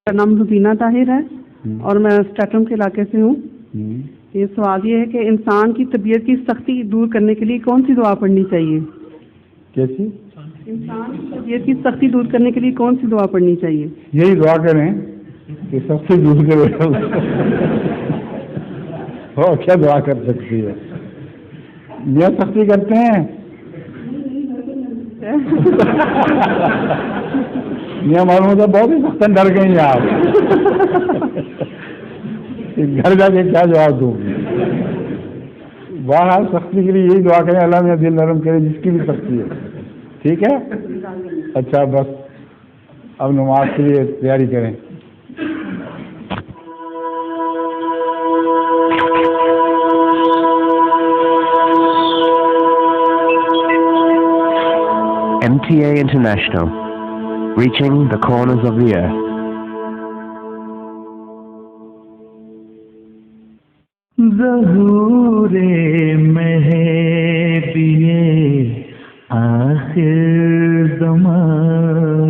मेरा नाम रुबीना ताहिर है और मैं स्टेटम के इलाके से हूँ। ये सवाल ये है कि इंसान की तबीयत की सख्ती दूर करने के लिए कौन सी दुआ पढ़नी चाहिए? कैसी? इंसान की तबीयत की सख्ती दूर करने के लिए कौन सी दुआ पढ़नी चाहिए? यही दुआ करें कि सख्ती दूर करो। और क्या दुआ कर सकती है? ये सख्ती करते हैं। ये मालूम होता बहुत ही सख्तन डर गई हैं आप। घर जाके क्या जवाब दूंगी? बाहर सख्ती के लिए यही दुआ करें, अल्लाह मेरा दिल नरम करे जिसकी भी सख्ती है। ठीक है? अच्छा, बस अब नमाज के लिए तैयारी करें। MTA International, reaching the corners of the earth. ज़हूरे महबिये आखिर ज़मान